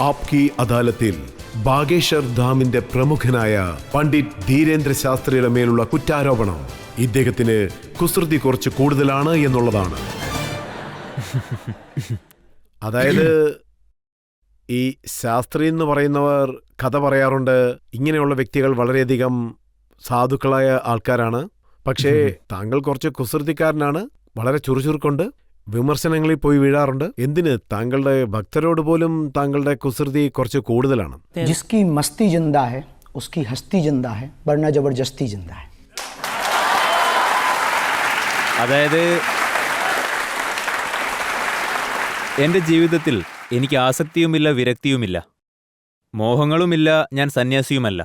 ആപ്കി അദാലത്തിൽ ബാഗേശ്വർ ഡാമിന്റെ പ്രമുഖനായ പണ്ഡിറ്റ് ധീരേന്ദ്ര ശാസ്ത്രിയുടെ മേലുള്ള കുറ്റാരോപണം ഇദ്ദേഹത്തിന് കുസൃതി കുറച്ച് കൂടുതലാണ് എന്നുള്ളതാണ്. അതായത് ഈ ശാസ്ത്രി എന്ന് പറയുന്നവർ കഥ പറയാറുണ്ട്, ഇങ്ങനെയുള്ള വ്യക്തികൾ വളരെയധികം സാധുക്കളായ ആൾക്കാരാണ്. പക്ഷേ താങ്കൾ കുറച്ച് കുസൃതിക്കാരനാണ്, വളരെ ചുറുചുറുക്കുണ്ട്, വിമർശനങ്ങളിൽ പോയി വീഴാറുണ്ട്. എന്തിന് താങ്കളുടെ ഭക്തരോട് പോലും താങ്കളുടെ കുസൃതി കുറച്ച് കൂടുതലാണ്. ജിസ്കി masti ജിന്ദാ high ഉസ്കി Hasti ജിന്ദാ high വർന ജബർദസ്തി ജിന്ദാ high. അതായത് എൻ്റെ ജീവിതത്തിൽ എനിക്ക് ആസക്തിയുമില്ല, വിരക്തിയുമില്ല, മോഹങ്ങളുമില്ല, ഞാൻ സന്യാസിയുമല്ല.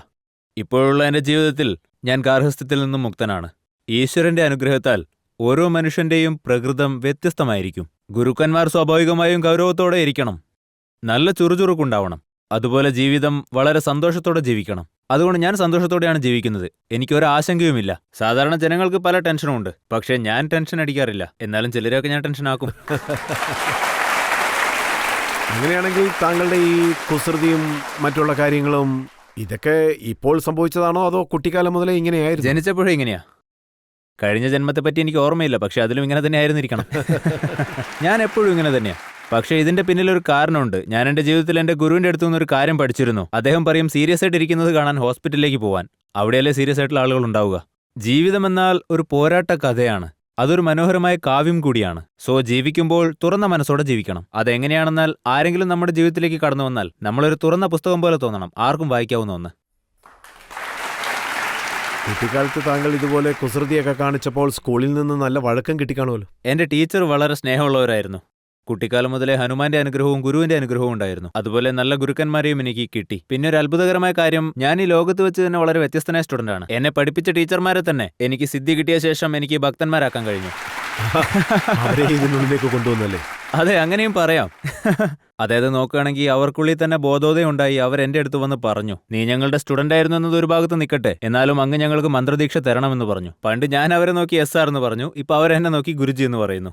ഇപ്പോഴുള്ള എൻ്റെ ജീവിതത്തിൽ ഞാൻ ഗാർഹസ്ഥ്യത്തിൽ നിന്നും മുക്തനാണ്. ഈശ്വരന്റെ അനുഗ്രഹത്താൽ ഓരോ മനുഷ്യന്റെയും പ്രകൃതം വ്യത്യസ്തമായിരിക്കും. ഗുരുക്കന്മാർ സ്വാഭാവികമായും ഗൗരവത്തോടെ ഇരിക്കണം, നല്ല ചുറുചുറുക്കുണ്ടാവണം, അതുപോലെ ജീവിതം വളരെ സന്തോഷത്തോടെ ജീവിക്കണം. അതുകൊണ്ട് ഞാൻ സന്തോഷത്തോടെയാണ് ജീവിക്കുന്നത്. എനിക്കൊരാശങ്കയുമില്ല. സാധാരണ ജനങ്ങൾക്ക് പല ടെൻഷനും ഉണ്ട്, പക്ഷേ ഞാൻ ടെൻഷൻ അടിക്കാറില്ല. എന്നാലും ചിലരൊക്കെ ഞാൻ ടെൻഷനാക്കും. അങ്ങനെയാണെങ്കിൽ താങ്കളുടെ ഈ കുസൃതിയും മറ്റുള്ള കാര്യങ്ങളും ഇതൊക്കെ ഇപ്പോൾ സംഭവിച്ചതാണോ അതോ കുട്ടിക്കാലം മുതലേ ഇങ്ങനെയായിരുന്നു? ജനിച്ചപ്പോഴേ ഇങ്ങനെയാ. കഴിഞ്ഞ ജന്മത്തെപ്പറ്റി എനിക്ക് ഓർമ്മയില്ല, പക്ഷെ അതിലും ഇങ്ങനെ തന്നെ ആയിരുന്നിരിക്കണം. ഞാൻ എപ്പോഴും ഇങ്ങനെ തന്നെയാ. പക്ഷേ ഇതിന്റെ പിന്നിലൊരു കാരണമുണ്ട്. ഞാൻ എൻ്റെ ജീവിതത്തിൽ എൻ്റെ ഗുരുവിൻ്റെ അടുത്തു നിന്നൊരു കാര്യം പഠിച്ചിരുന്നു. അദ്ദേഹം പറയും, സീരിയസ് ആയിട്ട് ഇരിക്കുന്നത് കാണാൻ ഹോസ്പിറ്റലിലേക്ക് പോവാൻ. അവിടെയല്ലേ സീരിയസ് ആയിട്ടുള്ള ആളുകൾ ഉണ്ടാവുക. ജീവിതമെന്നാൽ ഒരു പോരാട്ട കഥയാണ്, അതൊരു മനോഹരമായ കാവ്യം കൂടിയാണ്. സോ ജീവിക്കുമ്പോൾ തുറന്ന മനസ്സോടെ ജീവിക്കണം. അതെങ്ങനെയാണെന്നാൽ ആരെങ്കിലും നമ്മുടെ ജീവിതത്തിലേക്ക് കടന്നു വന്നാൽ നമ്മളൊരു തുറന്ന പുസ്തകം പോലെ തോന്നണം, ആർക്കും വായിക്കാവുന്ന ഒന്ന്. കുട്ടിക്കാലത്ത് താങ്കൾ ഇതുപോലെ കുസൃതിയൊക്കെ കാണിച്ചപ്പോൾ സ്കൂളിൽ നിന്ന് നല്ല വഴക്കം കിട്ടിക്കാണുമല്ലോ. എൻ്റെ ടീച്ചർ വളരെ സ്നേഹമുള്ളവരായിരുന്നു. കുട്ടിക്കാലം മുതലേ ഹനുമാന്റെ അനുഗ്രഹവും ഗുരുവിന്റെ അനുഗ്രഹവും ഉണ്ടായിരുന്നു. അതുപോലെ നല്ല ഗുരുക്കന്മാരെയും എനിക്ക് കിട്ടി. പിന്നെ ഒരു അത്ഭുതകരമായ കാര്യം, ഞാൻ ഈ ലോകത്ത് വെച്ച് തന്നെ വളരെ വ്യത്യസ്തനായ സ്റ്റുഡന്റാണ്. എന്നെ പഠിപ്പിച്ച ടീച്ചർമാരെ തന്നെ എനിക്ക് സിദ്ധി കിട്ടിയ ശേഷം എനിക്ക് ഭക്തന്മാരാക്കാൻ കഴിഞ്ഞു. അവരെ ഇതിനുള്ളിലേക്ക് കൊണ്ടുവന്നല്ലേ? അതെ, അങ്ങനെയും പറയാം. അതായത് നോക്കുകയാണെങ്കിൽ അവർക്കുള്ളിൽ തന്നെ ബോധോദയം ഉണ്ടായി. അവർ എന്റെ അടുത്ത് വന്ന് പറഞ്ഞു, നീ ഞങ്ങളുടെ സ്റ്റുഡന്റ് ആയിരുന്നു എന്നത് ഒരു ഭാഗത്ത് നിൽക്കട്ടെ, എന്നാലും അങ്ങ് ഞങ്ങൾക്ക് മന്ത്രദീക്ഷ തരണമെന്ന് പറഞ്ഞു. പണ്ട് ഞാൻ അവരെ നോക്കി എസ് ആർ എന്ന് പറഞ്ഞു, ഇപ്പൊ അവരെന്നെ നോക്കി ഗുരുജി എന്ന് പറയുന്നു.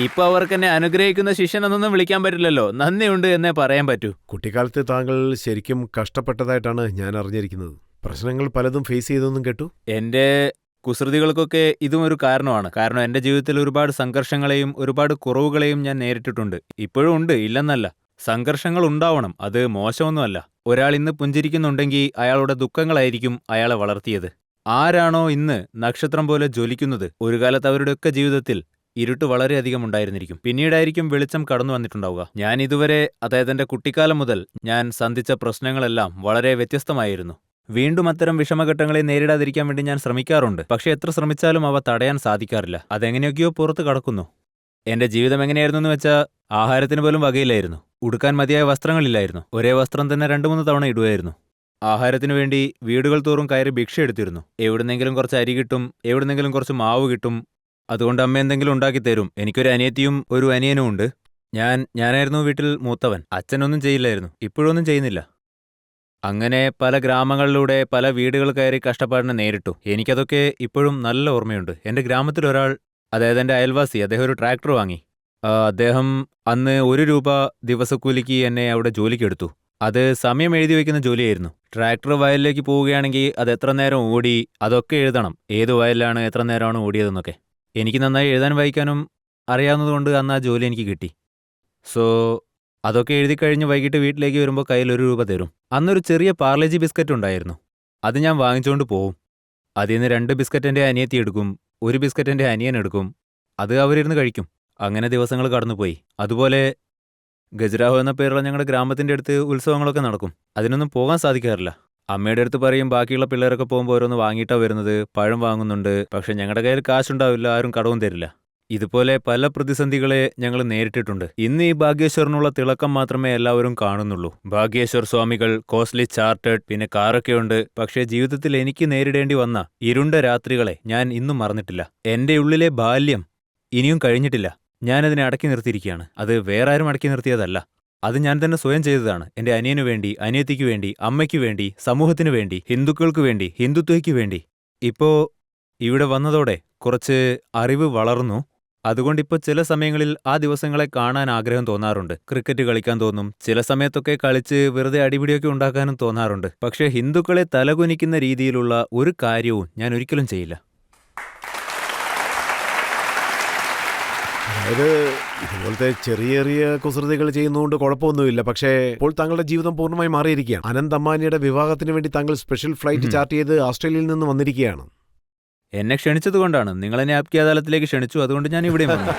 ഇപ്പൊ അവർക്ക് എന്നെ അനുഗ്രഹിക്കുന്ന ശിഷ്യൻ എന്നൊന്നും വിളിക്കാൻ പറ്റില്ലല്ലോ, നന്ദിയുണ്ട് എന്നേ പറയാൻ പറ്റൂ. കുട്ടിക്കാലത്ത് താങ്കൾ ശരിക്കും കഷ്ടപ്പെട്ടതായിട്ടാണ് ഞാൻ അറിഞ്ഞിരിക്കുന്നത്. പ്രശ്നങ്ങൾ പലതും ഫേസ് ചെയ്തൊന്നും കേട്ടു. എന്റെ കുസൃതികൾക്കൊക്കെ ഇതും ഒരു കാരണമാണ്. കാരണം എന്റെ ജീവിതത്തിൽ ഒരുപാട് സംഘർഷങ്ങളെയും ഒരുപാട് കുറവുകളെയും ഞാൻ നേരിട്ടിട്ടുണ്ട്. ഇപ്പോഴും ഉണ്ട്, ഇല്ലെന്നല്ല. സംഘർഷങ്ങൾ ഉണ്ടാവണം, അത് മോശമൊന്നുമല്ല. ഒരാൾ ഇന്ന് പുഞ്ചിരിക്കുന്നുണ്ടെങ്കിൽ അയാളുടെ ദുഃഖങ്ങളായിരിക്കും അയാളെ വളർത്തിയത്. ആരാണോ ഇന്ന് നക്ഷത്രം പോലെ ജ്വലിക്കുന്നത്, ഒരു കാലത്ത് അവരുടെയൊക്കെ ജീവിതത്തിൽ ഇരുട്ട് വളരെയധികം ഉണ്ടായിരുന്നിരിക്കും. പിന്നീടായിരിക്കും വെളിച്ചം കടന്നു വന്നിട്ടുണ്ടാവുക. ഞാൻ ഇതുവരെ, അതായത് എന്റെ കുട്ടിക്കാലം മുതൽ ഞാൻ സന്ധിച്ച പ്രശ്നങ്ങളെല്ലാം വളരെ വ്യത്യസ്തമായിരുന്നു. വീണ്ടും അത്തരം വിഷമഘട്ടങ്ങളെ നേരിടാതിരിക്കാൻ വേണ്ടി ഞാൻ ശ്രമിക്കാറുണ്ട്. പക്ഷെ എത്ര ശ്രമിച്ചാലും അവ തടയാൻ സാധിക്കാറില്ല. അതെങ്ങനെയൊക്കെയോ പുറത്ത് കടക്കുന്നു. എന്റെ ജീവിതം എങ്ങനെയായിരുന്നു എന്ന് വെച്ചാൽ, ആഹാരത്തിന് പോലും വകയില്ലായിരുന്നു, ഉടുക്കാൻ മതിയായ വസ്ത്രങ്ങളില്ലായിരുന്നു, ഒരേ വസ്ത്രം തന്നെ 2-3 തവണ ഇടുമായിരുന്നു. ആഹാരത്തിനു വേണ്ടി വീടുകൾ തോറും കയറി ഭിക്ഷ എടുത്തിരുന്നു. എവിടുന്നെങ്കിലും കുറച്ച് അരി കിട്ടും, എവിടുന്നെങ്കിലും കുറച്ച് മാവ് കിട്ടും, അതുകൊണ്ട് അമ്മ എന്തെങ്കിലും ഉണ്ടാക്കി തരും. എനിക്കൊരു അനിയത്തിയും ഒരു അനിയനും ഉണ്ട്. ഞാനായിരുന്നു വീട്ടിൽ മൂത്തവൻ. അച്ഛനൊന്നും ചെയ്യില്ലായിരുന്നു, ഇപ്പോഴൊന്നും ചെയ്യുന്നില്ല. അങ്ങനെ പല ഗ്രാമങ്ങളിലൂടെ പല വീടുകൾ കയറി കഷ്ടപ്പാടിനെ നേരിട്ടു. എനിക്കതൊക്കെ ഇപ്പോഴും നല്ല ഓർമ്മയുണ്ട്. എൻ്റെ ഗ്രാമത്തിലൊരാൾ, അതായത് എൻ്റെ അയൽവാസി, അദ്ദേഹം ഒരു ട്രാക്ടർ വാങ്ങി. അദ്ദേഹം അന്ന് 1 രൂപ ദിവസക്കൂലിക്ക് എന്നെ അവിടെ ജോലിക്കെടുത്തു. അത് സമയം എഴുതി വയ്ക്കുന്ന ജോലിയായിരുന്നു. ട്രാക്ടർ വയലിലേക്ക് പോവുകയാണെങ്കിൽ അത് എത്ര നേരം ഓടി, അതൊക്കെ എഴുതണം. ഏത് വയലിലാണ് എത്ര നേരമാണ് ഓടിയതെന്നൊക്കെ. എനിക്ക് നന്നായി എഴുതാൻ വായിക്കാനും അറിയാവുന്നതുകൊണ്ട് അന്ന് ആ ജോലി എനിക്ക് കിട്ടി. സോ അതൊക്കെ എഴുതി കഴിഞ്ഞ് വൈകിട്ട് വീട്ടിലേക്ക് വരുമ്പോൾ കയ്യിൽ 1 രൂപ തരും. അന്നൊരു ചെറിയ പാർലേജി ബിസ്ക്കറ്റ് ഉണ്ടായിരുന്നു. അത് ഞാൻ വാങ്ങിച്ചുകൊണ്ട് പോവും. അതിൽ നിന്ന് 2 ബിസ്ക്കറ്റ് എൻ്റെ അനിയത്തി എടുക്കും, 1 ബിസ്ക്കറ്റ് എൻ്റെ അനിയൻ എടുക്കും. അത് അവരിരുന്ന് കഴിക്കും. അങ്ങനെ ദിവസങ്ങൾ കടന്നുപോയി. അതുപോലെ ഗജരാഹോ എന്ന പേരുള്ള ഞങ്ങളുടെ ഗ്രാമത്തിൻ്റെ അടുത്ത് ഉത്സവങ്ങളൊക്കെ നടക്കും. അതിനൊന്നും പോകാൻ സാധിക്കാറില്ല. അമ്മയുടെ അടുത്ത് പറയും, ബാക്കിയുള്ള പിള്ളേരൊക്കെ പോകുമ്പോൾ ഓരോന്ന് വാങ്ങിയിട്ടാണ് വരുന്നത്, പഴം വാങ്ങുന്നുണ്ട്, പക്ഷെ ഞങ്ങളുടെ കയ്യിൽ കാശുണ്ടാവില്ല, ആരും കടവും തരില്ല. ഇതുപോലെ പല പ്രതിസന്ധികളെ ഞങ്ങൾ നേരിട്ടിട്ടുണ്ട്. ഇന്ന് ഈ ഭാഗ്യേശ്വറിനുള്ള തിളക്കം മാത്രമേ എല്ലാവരും കാണുന്നുള്ളൂ. ഭാഗ്യേശ്വർ സ്വാമികൾ, കോസ്റ്റ്ലി ചാർട്ടേഡ്, പിന്നെ കാറൊക്കെയുണ്ട്. പക്ഷേ ജീവിതത്തിൽ എനിക്ക് നേരിടേണ്ടി വന്ന ഇരുണ്ട രാത്രികളെ ഞാൻ ഇന്നും മറന്നിട്ടില്ല. എൻ്റെ ഉള്ളിലെ ബാല്യം ഇനിയും കഴിഞ്ഞിട്ടില്ല. ഞാനതിനെ അടക്കി നിർത്തിയിരിക്കുകയാണ്. അത് വേറെ ആരും അടക്കി നിർത്തിയതല്ല, അത് ഞാൻ തന്നെ സ്വയം ചെയ്തതാണ്. എൻ്റെ അനിയനു വേണ്ടി, അനിയത്തിക്കു വേണ്ടി, അമ്മയ്ക്കു വേണ്ടി, സമൂഹത്തിനു വേണ്ടി, ഹിന്ദുക്കൾക്കു വേണ്ടി, ഹിന്ദുത്വയ്ക്കു വേണ്ടി. ഇപ്പോ ഇവിടെ വന്നതോടെ കുറച്ച് അറിവ് വളർന്നു. അതുകൊണ്ടിപ്പോ ചില സമയങ്ങളിൽ ആ ദിവസങ്ങളെ കാണാൻ ആഗ്രഹം തോന്നാറുണ്ട്. ക്രിക്കറ്റ് കളിക്കാൻ തോന്നും, ചില സമയത്തൊക്കെ കളിച്ച് വെറുതെ അടിപിടിയൊക്കെ ഉണ്ടാക്കാനും തോന്നാറുണ്ട്. പക്ഷേ ഹിന്ദുക്കളെ തലകുനിക്കുന്ന രീതിയിലുള്ള ഒരു കാര്യവും ഞാൻ ഒരിക്കലും ചെയ്യില്ല. അതായത് ഇതുപോലത്തെ ചെറിയ ചെറിയ കുസൃതികൾ ചെയ്യുന്നതുകൊണ്ട് കുഴപ്പമൊന്നുമില്ല. പക്ഷേ ഇപ്പോൾ താങ്കളുടെ ജീവിതം പൂർണ്ണമായി മാറിയിരിക്കുകയാണ്. അനന്ത് അംബാനിയുടെ വിവാഹത്തിന് വേണ്ടി താങ്കൾ സ്പെഷ്യൽ ഫ്ലൈറ്റ് ചാർട്ട് ചെയ്ത് ഓസ്ട്രേലിയയിൽ നിന്ന് വന്നിരിക്കുകയാണ്. എന്നെ ക്ഷണിച്ചതുകൊണ്ടാണ്. നിങ്ങളെന്നെ ആപ്കി അദാലത്തിലേക്ക് ക്ഷണിച്ചു, അതുകൊണ്ട് ഞാൻ ഇവിടെയും വന്നു.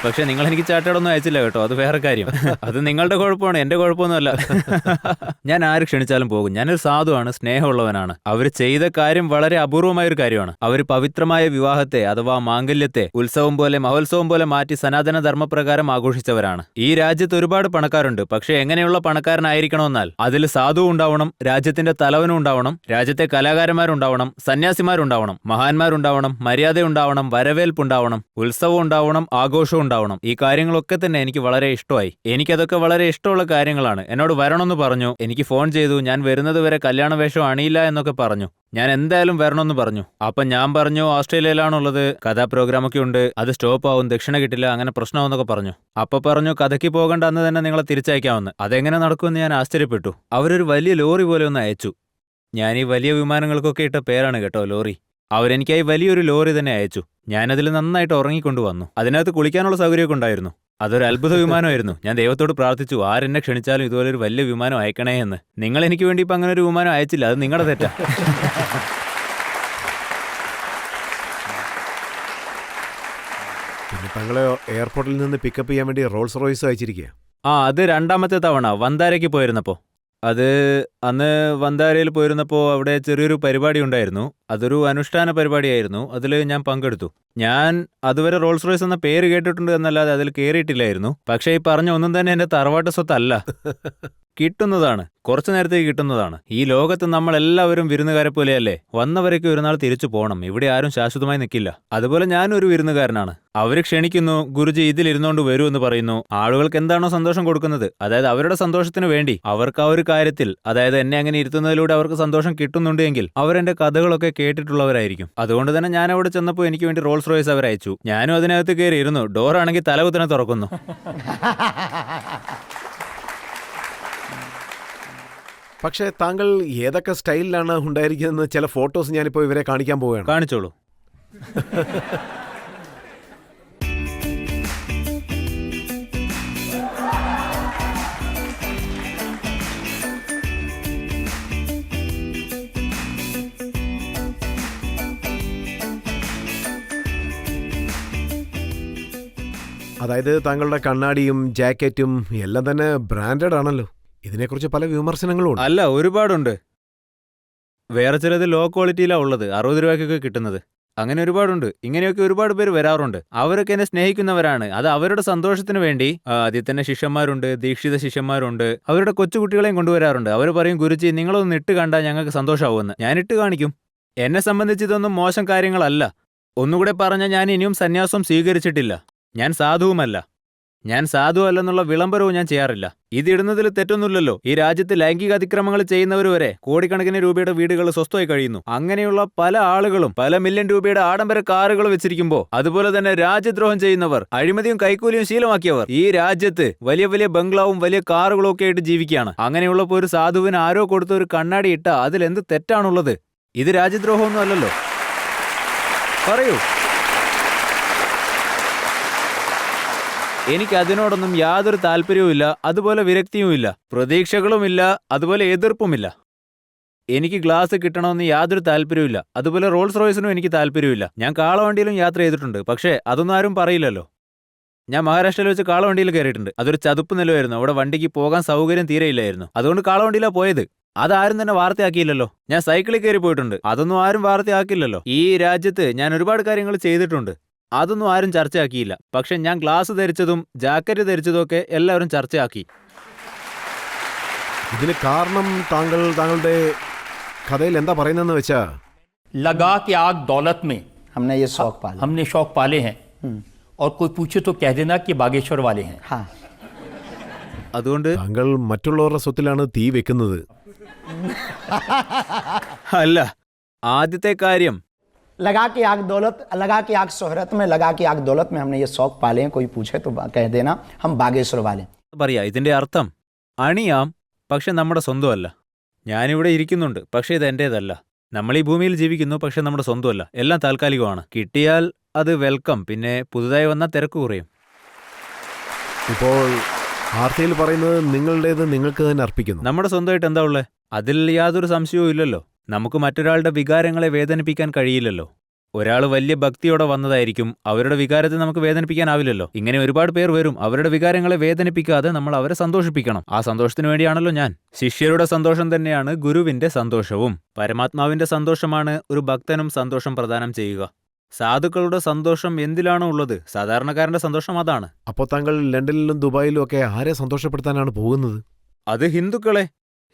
പക്ഷെ നിങ്ങൾ എനിക്ക് ചാർട്ടേഡൊന്നും അയച്ചില്ല കേട്ടോ, അത് വേറെ കാര്യം. അത് നിങ്ങളുടെ കുഴപ്പമാണ്, എന്റെ കുഴപ്പമൊന്നുമല്ല. ഞാൻ ആര് ക്ഷണിച്ചാലും പോകും. ഞാനൊരു സാധുവാണ്, സ്നേഹമുള്ളവനാണ്. അവർ ചെയ്ത കാര്യം വളരെ അപൂർവമായ ഒരു കാര്യമാണ്. അവർ പവിത്രമായ വിവാഹത്തെ അഥവാ മാംഗല്യത്തെ ഉത്സവം പോലെ മഹോത്സവം പോലെ മാറ്റി സനാതന ധർമ്മപ്രകാരം ആഘോഷിച്ചവരാണ്. ഈ രാജ്യത്ത് ഒരുപാട് പണക്കാരുണ്ട്. പക്ഷെ എങ്ങനെയുള്ള പണക്കാരനായിരിക്കണമെന്നാൽ അതിൽ സാധു ഉണ്ടാവണം, രാജ്യത്തിന്റെ തലവനും ഉണ്ടാവണം, രാജ്യത്തെ കലാകാരന്മാരുണ്ടാവണം, സന്യാസിമാരുണ്ടാവണം, മഹാന്മാരുണ്ടാവണം, മര്യാദയുണ്ടാവണം, വരവേൽപ്പുണ്ടാവണം, ഉത്സവം ഉണ്ടാവണം, ആഘോഷവും ഉണ്ടാവണം. ഈ കാര്യങ്ങളൊക്കെ തന്നെ എനിക്ക് വളരെ ഇഷ്ടമായി. എനിക്കതൊക്കെ വളരെ ഇഷ്ടമുള്ള കാര്യങ്ങളാണ്. എന്നോട് വരണമെന്ന് പറഞ്ഞു, എനിക്ക് ഫോൺ ചെയ്തു. ഞാൻ വരുന്നത് വരെ കല്യാണ വേഷം അണിയില്ല എന്നൊക്കെ പറഞ്ഞു. ഞാൻ എന്തായാലും വരണമെന്ന് പറഞ്ഞു. അപ്പൊ ഞാൻ പറഞ്ഞു ഓസ്ട്രേലിയയിലാണുള്ളത്, കഥാ പ്രോഗ്രാമൊക്കെ ഉണ്ട്, അത് സ്റ്റോപ്പ് ആവും, ദക്ഷിണ കിട്ടില്ല, അങ്ങനെ പ്രശ്നമാവെന്നൊക്കെ പറഞ്ഞു. അപ്പൊ പറഞ്ഞു കഥയ്ക്ക് പോകേണ്ട അന്ന് തന്നെ നിങ്ങളെ തിരിച്ചയക്കാമെന്ന്. അതെങ്ങനെ നടക്കുമെന്ന് ഞാൻ ആശ്ചര്യപ്പെട്ടു. അവരൊരു വലിയ ലോറി പോലെ ഒന്ന് അയച്ചു. ഞാൻ ഈ വലിയ വിമാനങ്ങൾക്കൊക്കെ ഇട്ട പേരാണ് കേട്ടോ ലോറി. അവരെനിക്കായി വലിയൊരു ലോറി തന്നെ അയച്ചു. ഞാനതിൽ നന്നായിട്ട് ഉറങ്ങിക്കൊണ്ടു വന്നു. അതിനകത്ത് കുളിക്കാനുള്ള സൗകര്യമൊക്കെ ഉണ്ടായിരുന്നു. അതൊരു അത്ഭുത വിമാനമായിരുന്നു. ഞാൻ ദൈവത്തോട് പ്രാർത്ഥിച്ചു, ആരെന്നെ ക്ഷണിച്ചാലും ഇതുപോലെ ഒരു വലിയ വിമാനം അയക്കണേ എന്ന്. നിങ്ങൾ എനിക്ക് വേണ്ടി ഇപ്പം അങ്ങനെ ഒരു വിമാനം അയച്ചില്ല, അത് നിങ്ങളുടെ തെറ്റാ. പിന്നെ താങ്കളെ എയർപോർട്ടിൽ നിന്ന് പിക്കപ്പ് ചെയ്യാൻ വേണ്ടി റോൾസ് റോയ്സ് അയച്ചിരിക്കുക. അത് രണ്ടാമത്തെ തവണ വന്താരയ്ക്ക് പോയിരുന്നപ്പോ. അത് അന്ന് വന്താരയിൽ പോയിരുന്നപ്പോൾ അവിടെ ചെറിയൊരു പരിപാടി ഉണ്ടായിരുന്നു. അതൊരു അനുഷ്ഠാന പരിപാടിയായിരുന്നു. അതിൽ ഞാൻ പങ്കെടുത്തു. ഞാൻ അതുവരെ റോൾസ് റോയ്സ് എന്ന പേര് കേട്ടിട്ടുണ്ട് എന്നല്ലാതെ അതിൽ കയറിയിട്ടില്ലായിരുന്നു. പക്ഷേ ഈ പറഞ്ഞ ഒന്നും തന്നെ എന്റെ തറവാട്ട് സ്വത്തല്ല. കിട്ടുന്നതാണ്, കുറച്ചു നേരത്തേക്ക് കിട്ടുന്നതാണ്. ഈ ലോകത്ത് നമ്മളെല്ലാവരും വിരുന്നുകാരെ പോലെയല്ലേ. വന്നവരൊക്കെ ഒരു നാൾ തിരിച്ചു പോകണം. ഇവിടെ ആരും ശാശ്വതമായി നിൽക്കില്ല. അതുപോലെ ഞാനൊരു വിരുന്നുകാരനാണ്. അവര് ക്ഷണിക്കുന്നു, ഗുരുജി ഇതിലിരുന്നോണ്ട് വരൂ എന്ന് പറയുന്നു. ആളുകൾക്ക് എന്താണോ സന്തോഷം കൊടുക്കുന്നത്, അതായത് അവരുടെ സന്തോഷത്തിന് വേണ്ടി, അവർക്ക് ആ ഒരു കാര്യത്തിൽ, അതായത് എന്നെ അങ്ങനെ ഇരുത്തുന്നതിലൂടെ അവർക്ക് സന്തോഷം കിട്ടുന്നുണ്ടെങ്കിൽ അവരെന്റെ കഥകളൊക്കെ കേട്ടിട്ടുള്ളവരായിരിക്കും. അതുകൊണ്ട് തന്നെ ഞാൻ അവിടെ ചെന്നപ്പോൾ എനിക്ക് വേണ്ടി റോൾസ് റോയ്സ് അവർ അയച്ചു. ഞാനും അതിനകത്ത് കയറി ഇരുന്നു. ഡോറാണെങ്കിൽ തലകുത്തനെ തുറക്കുന്നു. പക്ഷേ താങ്കൾ ഏതൊക്കെ സ്റ്റൈലിലാണ് ഉണ്ടായിരിക്കുന്നത് ചില ഫോട്ടോസ് ഞാനിപ്പോൾ ഇവരെ കാണിക്കാൻ പോവുകയാണ്. കാണിച്ചോളൂ. അതായത് താങ്കളുടെ കണ്ണാടിയും ജാക്കറ്റും എല്ലാം തന്നെ ബ്രാൻഡഡ് ആണല്ലോ. ഇതിനെക്കുറിച്ച് പല വിമർശനങ്ങളും ഉണ്ട്. അല്ല, ഒരുപാടുണ്ട്. വേറെ ചിലത് ലോ ക്വാളിറ്റിയിലാണ് ഉള്ളത്, 60 രൂപയ്ക്കൊക്കെ കിട്ടുന്നത്. അങ്ങനെ ഒരുപാടുണ്ട്. ഇങ്ങനെയൊക്കെ ഒരുപാട് പേര് വരാറുണ്ട്. അവരൊക്കെ എന്നെ സ്നേഹിക്കുന്നവരാണ്. അത് അവരുടെ സന്തോഷത്തിന് വേണ്ടി. ആദ്യം തന്നെ ശിഷ്യന്മാരുണ്ട്, ദീക്ഷിത ശിഷ്യന്മാരുണ്ട്. അവരുടെ കൊച്ചുകുട്ടികളെയും കൊണ്ടുവരാറുണ്ട്. അവർ പറയും, ഗുരുജി നിങ്ങളൊന്ന് ഇട്ട് കണ്ടാൽ ഞങ്ങൾക്ക് സന്തോഷമാവുമെന്ന്. ഞാൻ ഇട്ട് കാണിക്കും. എന്നെ സംബന്ധിച്ച് ഇതൊന്നും മോശം കാര്യങ്ങളല്ല. ഒന്നുകൂടെ പറഞ്ഞാൽ ഞാൻ ഇനിയും സന്യാസം സ്വീകരിച്ചിട്ടില്ല. ഞാൻ സാധുവുമല്ല. ഞാൻ സാധു അല്ലെന്നുള്ള വിളംബരവും ഞാൻ ചെയ്യാറില്ല. ഇതിടുന്നതിൽ തെറ്റൊന്നുമില്ലല്ലോ. ഈ രാജ്യത്ത് ലൈംഗിക അതിക്രമങ്ങൾ ചെയ്യുന്നവർ വരെ കോടിക്കണക്കിന് രൂപയുടെ വീടുകൾ സ്വസ്ഥമായി കഴിയുന്നു. അങ്ങനെയുള്ള പല ആളുകളും പല മില്യൺ രൂപയുടെ ആഡംബര കാറുകൾ വെച്ചിരിക്കുമ്പോൾ, അതുപോലെ തന്നെ രാജ്യദ്രോഹം ചെയ്യുന്നവർ, അഴിമതിയും കൈക്കൂലിയും ശീലമാക്കിയവർ ഈ രാജ്യത്ത് വലിയ വലിയ ബംഗ്ലാവും വലിയ കാറുകളും ഒക്കെ ആയിട്ട് ജീവിക്കുകയാണ്. അങ്ങനെയുള്ളപ്പോൾ ഒരു സാധുവിന് ആരോ കൊടുത്ത ഒരു കണ്ണാടി ഇട്ടാ അതിലെന്ത് തെറ്റാണുള്ളത്? ഇത് രാജ്യദ്രോഹമൊന്നും അല്ലല്ലോ. പറയൂ. എനിക്ക് അതിനോടൊന്നും യാതൊരു താല്പര്യവുമില്ല, അതുപോലെ വിരക്തിയുമില്ല, പ്രതീക്ഷകളുമില്ല, അതുപോലെ എതിർപ്പുമില്ല. എനിക്ക് ഗ്ലാസ് കിട്ടണമെന്ന് യാതൊരു താല്പര്യവുമില്ല. അതുപോലെ റോൾസ് റോയ്സിനും എനിക്ക് താല്പര്യമില്ല. ഞാൻ കാളവണ്ടിയിലും യാത്ര ചെയ്തിട്ടുണ്ട്. പക്ഷേ അതൊന്നും ആരും പറയില്ലല്ലോ. ഞാൻ മഹാരാഷ്ട്രയിൽ വെച്ച് കാളവണ്ടിയിൽ കയറിയിട്ടുണ്ട്. അതൊരു ചതുപ്പ് നിലമായിരുന്നു. അവിടെ വണ്ടിക്ക് പോകാൻ സൗകര്യം തീരെയില്ലായിരുന്നു. അതുകൊണ്ട് കാളവണ്ടിയിലാണ് പോയത്. അതാരും തന്നെ വാർത്തയാക്കിയില്ലല്ലോ. ഞാൻ സൈക്കിളിൽ കയറി പോയിട്ടുണ്ട്. അതൊന്നും ആരും വാർത്തയാക്കില്ലല്ലോ. ഈ രാജ്യത്ത് ഞാൻ ഒരുപാട് കാര്യങ്ങൾ ചെയ്തിട്ടുണ്ട്. അതൊന്നും ആരും ചർച്ചയാക്കിയില്ല. പക്ഷെ ഞാൻ ഗ്ലാസ് ധരിച്ചതും ജാക്കറ്റ് ധരിച്ചതും ഒക്കെ എല്ലാവരും ചർച്ചയാക്കി. ഇതിന് കാരണം താങ്കളുടെ കഥയിൽ എന്താ പറയുന്നതെന്ന് വെച്ചാ, लगा के आग दौलत में हमने ये शौक पाला। हमने शौक पाले हैं और कोई पूछे तो कह देना कि बागेश्वर वाले हैं। हाँ, അതുകൊണ്ട് താങ്കൾ മറ്റുള്ളവരുടെ സ്വത്തിലാണ് തീ വെക്കുന്നത്. അല്ല, ആദ്യത്തെ കാര്യം लगा के आग दौलत, लगा के आग शोहरत में, लगा के आग दौलत में हमने ये शौक पाले हैं. कोई पूछे तो कह देना हम बागेश्वर वाले. പറയാ ഇതിന്റെ അർത്ഥം അണിയാം, പക്ഷെ നമ്മുടെ സ്വന്തമല്ല. ഞാനിവിടെ ഇരിക്കുന്നുണ്ട്, പക്ഷേ ഇത് എന്റേതല്ല. നമ്മൾ ഈ ഭൂമിയിൽ ജീവിക്കുന്നു, പക്ഷെ നമ്മുടെ സ്വന്തമല്ല. എല്ലാം താൽക്കാലികമാണ്. കിട്ടിയാൽ അത് വെൽക്കം, പിന്നെ പുതുതായി വന്നാൽ തിരക്ക് കുറയും. ഇപ്പോൾ വാർത്തയിൽ പറയുന്നത് നിങ്ങളുടേത് നിങ്ങൾക്ക് തന്നെ അർപ്പിക്കുന്നു. നമ്മുടെ സ്വന്തമായിട്ട് എന്താ ഉള്ളത്? അതിൽ യാതൊരു സംശയവും ഇല്ലല്ലോ. നമുക്ക് മറ്റൊരാളുടെ വികാരങ്ങളെ വേദനിപ്പിക്കാൻ കഴിയില്ലല്ലോ. ഒരാൾ വലിയ ഭക്തിയോടെ വന്നതായിരിക്കും, അവരുടെ വികാരത്തെ നമുക്ക് വേദനിപ്പിക്കാനാവില്ലല്ലോ. ഇങ്ങനെ ഒരുപാട് പേർ വരും, അവരുടെ വികാരങ്ങളെ വേദനിപ്പിക്കാതെ നമ്മൾ അവരെ സന്തോഷിപ്പിക്കണം. ആ സന്തോഷത്തിന് വേണ്ടിയാണല്ലോ ഞാൻ. ശിഷ്യരുടെ സന്തോഷം തന്നെയാണ് ഗുരുവിന്റെ സന്തോഷവും. പരമാത്മാവിന്റെ സന്തോഷമാണ് ഒരു ഭക്തനും സന്തോഷം പ്രദാനം ചെയ്യുക. സാധുക്കളുടെ സന്തോഷം എന്തിലാണോ ഉള്ളത്, സാധാരണക്കാരന്റെ സന്തോഷം അതാണ്. അപ്പോൾ താങ്കൾ ലണ്ടനിലും ദുബായിലും ഒക്കെ ആരെ സന്തോഷപ്പെടുത്താനാണ് പോകുന്നത്? അത്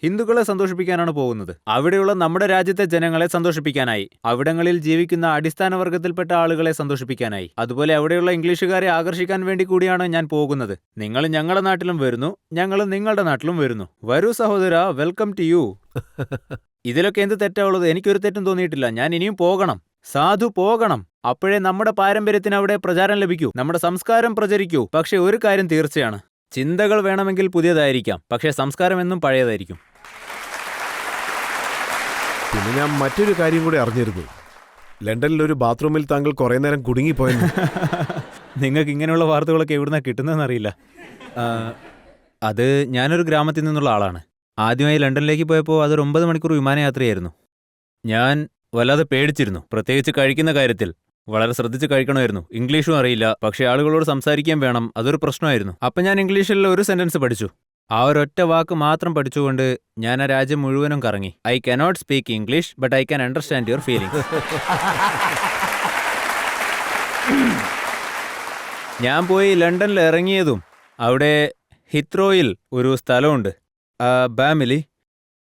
ഹിന്ദുക്കളെ സന്തോഷിപ്പിക്കാനാണ് പോകുന്നത്. അവിടെയുള്ള നമ്മുടെ രാജ്യത്തെ ജനങ്ങളെ സന്തോഷിപ്പിക്കാനായി, അവിടങ്ങളിൽ ജീവിക്കുന്ന അടിസ്ഥാന വർഗത്തിൽപ്പെട്ട ആളുകളെ സന്തോഷിപ്പിക്കാനായി, അതുപോലെ അവിടെയുള്ള ഇംഗ്ലീഷുകാരെ ആകർഷിക്കാൻ വേണ്ടി കൂടിയാണ് ഞാൻ പോകുന്നത്. നിങ്ങൾ ഞങ്ങളുടെ നാട്ടിലും വരുന്നു, ഞങ്ങൾ നിങ്ങളുടെ നാട്ടിലും വരുന്നു. വരൂ സഹോദര, വെൽക്കം ടു യു. ഇതിലൊക്കെ എന്ത് തെറ്റാവുള്ളത്? എനിക്കൊരു തെറ്റും തോന്നിയിട്ടില്ല. ഞാൻ ഇനിയും പോകണം, സാധു പോകണം. അപ്പോഴേ നമ്മുടെ പാരമ്പര്യത്തിന് അവിടെ പ്രചാരം ലഭിക്കൂ, നമ്മുടെ സംസ്കാരം പ്രചരിക്കൂ. പക്ഷെ ഒരു കാര്യം തീർച്ചയാണ്, ചിന്തകൾ വേണമെങ്കിൽ പുതിയതായിരിക്കാം, പക്ഷേ സംസ്കാരം എന്നും പഴയതായിരിക്കും. പിന്നെ ഞാൻ മറ്റൊരു കാര്യം കൂടി അറിഞ്ഞിരുന്നു. ലണ്ടനിൽ ഒരു ബാത്റൂമിൽ താങ്കൾ കുറേ നേരം കുടുങ്ങിപ്പോയെന്ന്. നിങ്ങൾക്ക് ഇങ്ങനെയുള്ള വാർത്തകളൊക്കെ എവിടുന്നാ കിട്ടുന്നതെന്നറിയില്ല. അത് ഞാനൊരു ഗ്രാമത്തിൽ നിന്നുള്ള ആളാണ്. ആദ്യമായി ലണ്ടനിലേക്ക് പോയപ്പോൾ അതൊരു 9 മണിക്കൂർ വിമാനയാത്രയായിരുന്നു. ഞാൻ വല്ലാതെ പേടിച്ചിരുന്നു, പ്രത്യേകിച്ച് കഴിക്കുന്ന കാര്യത്തിൽ. വളരെ ശ്രദ്ധിച്ച് കഴിക്കണമായിരുന്നു. ഇംഗ്ലീഷും അറിയില്ല, പക്ഷേ ആളുകളോട് സംസാരിക്കാൻ വേണം, അതൊരു പ്രശ്നമായിരുന്നു. അപ്പം ഞാൻ ഇംഗ്ലീഷിൽ ഒരു സെന്റൻസ് പഠിച്ചു. ആ ഒരൊറ്റ വാക്ക് മാത്രം പഠിച്ചുകൊണ്ട് ഞാൻ ആ രാജ്യം മുഴുവനും കറങ്ങി. I cannot speak English, but I can understand your feelings. ഞാൻ പോയി ലണ്ടനിൽ ഇറങ്ങിയതും അവിടെ ഹിത്രോയിൽ ഒരു സ്ഥലമുണ്ട്, ബാമിലി.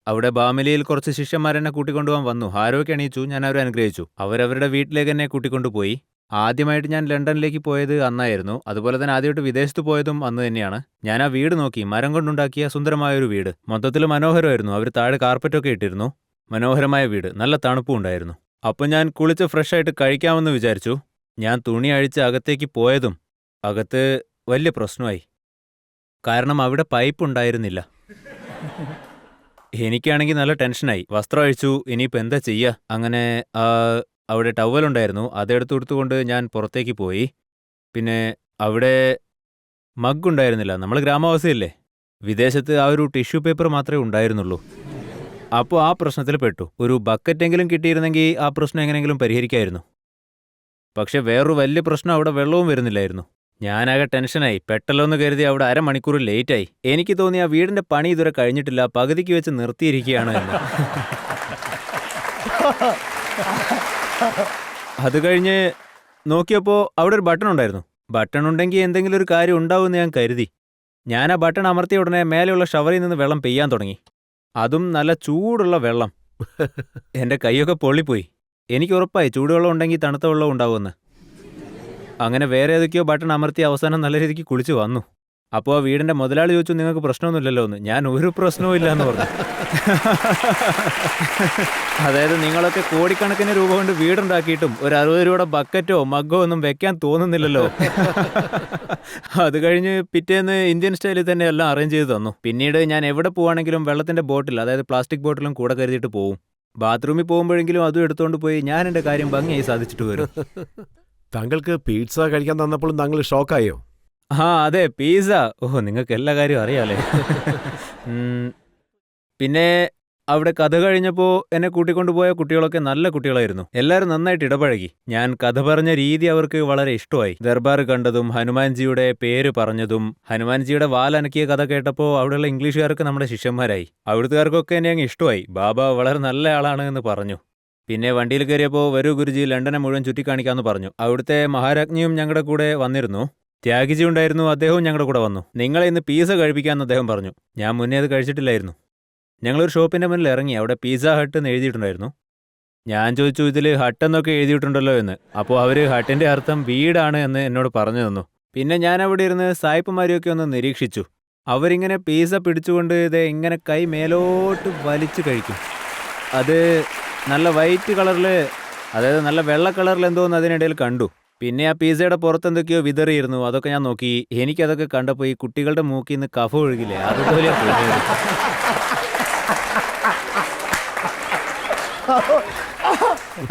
അവിടെ ബാമിലിയിൽ കുറച്ച് ശിഷ്യന്മാരെന്നെ കൂട്ടിക്കൊണ്ടുപോകാൻ വന്നു. ആരോഗ്യം എണീച്ചു, ഞാൻ അവരെ അനുഗ്രഹിച്ചു. അവരവരുടെ വീട്ടിലേക്ക് എന്നെ കൂട്ടിക്കൊണ്ടുപോയി. ആദ്യമായിട്ട് ഞാൻ ലണ്ടനിലേക്ക് പോയത് അന്നായിരുന്നു. അതുപോലെ തന്നെ ആദ്യമായിട്ട് വിദേശത്ത് പോയതും അന്ന് തന്നെയാണ്. ഞാൻ ആ വീട് നോക്കി, മരം കൊണ്ടുണ്ടാക്കിയ സുന്ദരമായൊരു വീട്. മൊത്തത്തിൽ മനോഹരമായിരുന്നു. അവർ താഴെ കാർപ്പറ്റൊക്കെ ഇട്ടിരുന്നു. മനോഹരമായ വീട്, നല്ല തണുപ്പും ഉണ്ടായിരുന്നു. അപ്പം ഞാൻ കുളിച്ച് ഫ്രഷായിട്ട് കഴിക്കാമെന്ന് വിചാരിച്ചു. ഞാൻ തുണി അഴിച്ച് അകത്തേക്ക് പോയതും അകത്ത് വലിയ പ്രശ്നമായി. കാരണം അവിടെ പൈപ്പ് ഉണ്ടായിരുന്നില്ല. എനിക്കാണെങ്കിൽ നല്ല ടെൻഷനായി. വസ്ത്രം അഴിച്ചു, ഇനിയിപ്പോൾ എന്താ ചെയ്യുക? അങ്ങനെ അവിടെ ടവലുണ്ടായിരുന്നു, അതെടുത്ത് കൊടുത്തുകൊണ്ട് ഞാൻ പുറത്തേക്ക് പോയി. പിന്നെ അവിടെ മഗ് ഉണ്ടായിരുന്നില്ല. നമ്മൾ ഗ്രാമവാസിയല്ലേ, വിദേശത്ത് ആ ഒരു ടിഷ്യൂ പേപ്പർ മാത്രമേ ഉണ്ടായിരുന്നുള്ളൂ. അപ്പോൾ ആ പ്രശ്നത്തിൽ പെട്ടു. ഒരു ബക്കറ്റെങ്കിലും കിട്ടിയിരുന്നെങ്കിൽ ആ പ്രശ്നം എങ്ങനെയെങ്കിലും പരിഹരിക്കായിരുന്നു. പക്ഷെ വേറൊരു വലിയ പ്രശ്നം, അവിടെ വെള്ളവും വരുന്നില്ലായിരുന്നു. ഞാനാകെ ടെൻഷനായി. പെട്ടല്ലോ എന്ന് കരുതി അവിടെ അരമണിക്കൂർ ലേറ്റായി. എനിക്ക് തോന്നി ആ വീടിന്റെ പണി ഇതുവരെ കഴിഞ്ഞിട്ടില്ല, പകുതിക്ക് വെച്ച് നിർത്തിയിരിക്കുകയാണ് എന്ന്. അത് കഴിഞ്ഞ് നോക്കിയപ്പോൾ അവിടെ ഒരു ബട്ടൺ ഉണ്ടായിരുന്നു. ബട്ടൺ ഉണ്ടെങ്കിൽ എന്തെങ്കിലും ഒരു കാര്യം ഉണ്ടാവുമെന്ന് ഞാൻ കരുതി. ഞാൻ ആ ബട്ടൺ അമർത്തിയ ഉടനെ മേലെയുള്ള ഷവറിൽ നിന്ന് വെള്ളം പെയ്യാൻ തുടങ്ങി. അതും നല്ല ചൂടുള്ള വെള്ളം. എൻ്റെ കൈയൊക്കെ പൊള്ളിപ്പോയി. എനിക്ക് ഉറപ്പായി ചൂടുവെള്ളം ഉണ്ടെങ്കിൽ തണുത്ത വെള്ളം ഉണ്ടാവുമെന്ന്. അങ്ങനെ വേറെ ഏതൊക്കെയോ ബട്ടൺ അമർത്തി അവസാനം നല്ല രീതിക്ക് കുളിച്ച് വന്നു. അപ്പോൾ ആ വീടിൻ്റെ മുതലാളി ചോദിച്ചു, നിങ്ങൾക്ക് പ്രശ്നമൊന്നുമില്ലല്ലോ എന്ന്. ഞാൻ ഒരു പ്രശ്നവും ഇല്ല എന്ന് പറഞ്ഞു. അതായത് നിങ്ങളൊക്കെ കോടിക്കണക്കിന് രൂപ കൊണ്ട് വീടുണ്ടാക്കിയിട്ടും ഒരു 60 രൂപയുടെ ബക്കറ്റോ മഗ്ഗോ ഒന്നും വെക്കാൻ തോന്നുന്നില്ലല്ലോ. അത് കഴിഞ്ഞ് പിറ്റേന്ന് ഇന്ത്യൻ സ്റ്റൈലിൽ തന്നെ എല്ലാം അറേഞ്ച് ചെയ്ത് തന്നു. പിന്നീട് ഞാൻ എവിടെ പോവാണെങ്കിലും വെള്ളത്തിൻ്റെ ബോട്ടിൽ, അതായത് പ്ലാസ്റ്റിക് ബോട്ടിലും കൂടെ കരുതിയിട്ട് പോവും. ബാത്റൂമിൽ പോകുമ്പോഴെങ്കിലും അതും എടുത്തുകൊണ്ട് പോയി ഞാൻ എൻ്റെ കാര്യം ഭംഗിയായി സാധിച്ചിട്ട് വരും. താങ്കൾക്ക് പിസ്സ കഴിക്കാൻ തന്നപ്പോഴും താങ്കൾ ഷോക്കായോ? അതെ, പിസ്സ. നിങ്ങൾക്ക് എല്ലാ കാര്യവും അറിയാലേ. പിന്നെ അവിടെ കഥ കഴിഞ്ഞപ്പോൾ എന്നെ കൂട്ടിക്കൊണ്ടുപോയ കുട്ടികളൊക്കെ നല്ല കുട്ടികളായിരുന്നു. എല്ലാവരും നന്നായിട്ട് ഇടപഴകി. ഞാൻ കഥ പറഞ്ഞ രീതി അവർക്ക് വളരെ ഇഷ്ടമായി. ദർബാർ കണ്ടതും ഹനുമാൻജിയുടെ പേര് പറഞ്ഞതും ഹനുമാൻജിയുടെ വാലനക്കിയ കഥ കേട്ടപ്പോൾ അവിടെയുള്ള ഇംഗ്ലീഷുകാർക്ക് നമ്മുടെ ശിഷ്യന്മാരായി. അവിടുത്തുകാർക്കൊക്കെ എന്നെ അങ്ങ് ഇഷ്ടമായി. ബാബ വളരെ നല്ല ആളാണ് എന്ന് പറഞ്ഞു. പിന്നെ വണ്ടിയിൽ കയറിയപ്പോൾ വരൂ ഗുരുജി, ലണ്ടനെ മുഴുവൻ ചുറ്റിക്കാണിക്കാമെന്ന് പറഞ്ഞു. അവിടുത്തെ മഹാരാജ്ഞിയും ഞങ്ങളുടെ കൂടെ വന്നിരുന്നു. ത്യാഗിജി ഉണ്ടായിരുന്നു, അദ്ദേഹവും ഞങ്ങളുടെ കൂടെ വന്നു. നിങ്ങളെ ഇന്ന് പിസ്സ കഴിപ്പിക്കാമെന്ന് അദ്ദേഹം പറഞ്ഞു. ഞാൻ മുന്നേ അത് കഴിച്ചിട്ടില്ലായിരുന്നു. ഞങ്ങളൊരു ഷോപ്പിൻ്റെ മുന്നിൽ ഇറങ്ങി. അവിടെ പിസ്സ ഹട്ട് എന്ന് എഴുതിയിട്ടുണ്ടായിരുന്നു. ഞാൻ ചോദിച്ചു, ഇതിൽ ഹട്ട് എന്നൊക്കെ എഴുതിയിട്ടുണ്ടല്ലോ എന്ന്. അപ്പോൾ അവർ ഹട്ടിൻ്റെ അർത്ഥം വീടാണ് എന്ന് എന്നോട് പറഞ്ഞു തന്നു. പിന്നെ ഞാൻ അവിടെ ഇരുന്ന് സായിപ്പുമാരെയൊക്കെ ഒന്ന് നിരീക്ഷിച്ചു. അവരിങ്ങനെ പിസ്സ പിടിച്ചുകൊണ്ട് ഇത് ഇങ്ങനെ കൈ മേലോട്ട് വലിച്ചു കഴിക്കും. അത് നല്ല വൈറ്റ് കളറിൽ അതായത് നല്ല വെള്ള കളറിൽ എന്തോന്ന് അതിനിടയിൽ കണ്ടു. പിന്നെ ആ പിസയുടെ പുറത്തെന്തൊക്കെയോ വിതറിയിരുന്നു. അതൊക്കെ ഞാൻ നോക്കി. എനിക്കതൊക്കെ കണ്ടപ്പോൾ ഈ കുട്ടികളുടെ മൂക്കിൽ നിന്ന് കഫ ഒഴുകില്ലേ, അതുപോലെ തോന്നിയത്.